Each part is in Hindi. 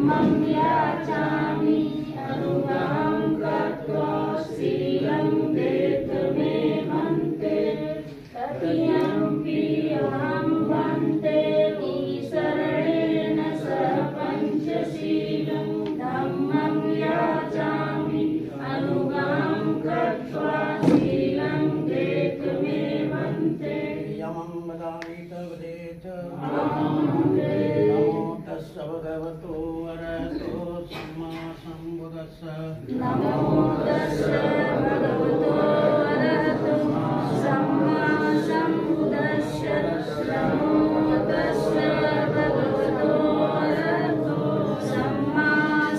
धम्मं याचामि अनुगां कृत्वा शीलं देतमे भन्ते तदीयम्पि अहं भन्ते शरणेन सह पञ्चशीलं धम्मं याचामि अनुगां कृत्वा शीलं देतमे भन्ते यमं वदामि तवदेत नमो तस्स भगवतो अरहतो सम्मा सम्बुद्धस्स नमो तस्स भगवतो अरहतो सम्मा सम्बुद्धस्स नमो तस्स भगवतो अरहतो सम्मा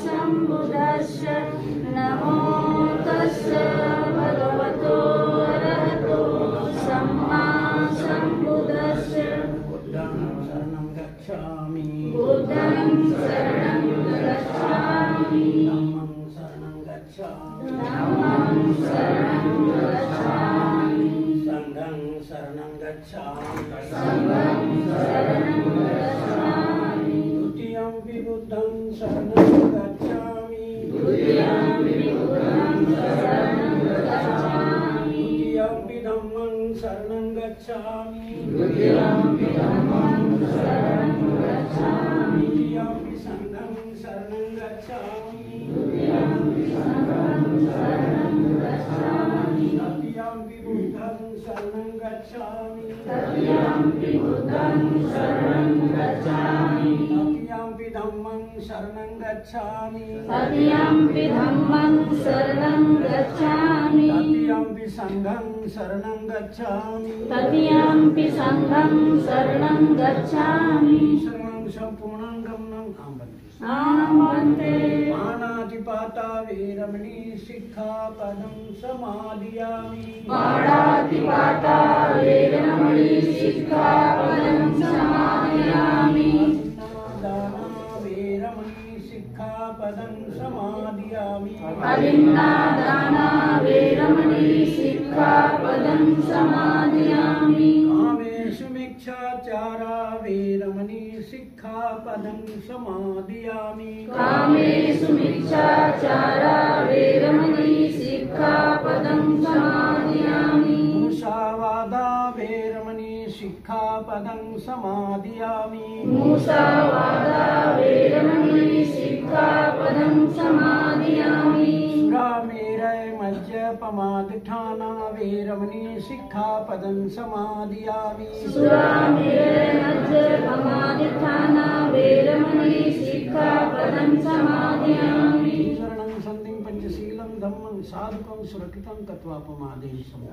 सम्बुद्धस्स नमो तस्स भगवतो अरहतो सम्मा सम्बुद्धस्स बुद्धं शरणं गच्छामि बुद्धं शरणं गच्छामि धम्मं शरणं गच्छामि धम्मं शरणं गच्छामि संघं शरणं गच्छामि संघं शरणं गच्छामि द्वितीयंपि बुद्धं शरणं गच्छामि द्वितीयंपि बुद्धं शरणं गच्छामि द्वितीयंपि धम्मं शरणं गच्छामि द्वितीयंपि धम्मं शरणं गच्छामि द्वितीयंपि संघं शरणं गच्छामि द्वितीयंपि संघं शरणं गच्छामि तृतीयंपि बुद्धं शरणं गच्छामि तृतीयंपि बुद्धं शरणं गच्छामि तृतीयंपि धम्मं शरणं गच्छामि तृतीयंपि धम्मं शरणं गच्छामि तृतीयंपि संघं शरणं गच्छामि तृतीयंपि संघं शरणं गच्छामि शरणं सम्पूर्णं गमनं आमन्ते पाणातिपाता वीरमणि सिक्खापदं समादियामि पाणातिपाता वेरमणि सिक्खापदं समादयामि दाना वीरमणि सिक्खापदं समादियामि अभिन्नादाना वेरमणि सिक्खापदं समादयामि कामेषु मिच्छाचारा वीरमणि सिक्खापदं समादियामि कामेषु मिच्छाचारा वेरमणि सिक्खापदं समादयामि मुसावादा वीरमणि सिक्खापदं समादियामि मुसावादा वेरमणि सिक्खापदं समादयामि सुरामेरय मज्जपमादिठाना वीरमणि सिक्खापदं समादियामि सुरामेरमज्जपमादिठाना वेरमणि सिक्खापदं समादयामि शरणं सन्धिं पञ्चशीलं धम्मं साधुकं सुरक्षितं तत्त्वापमादेशम्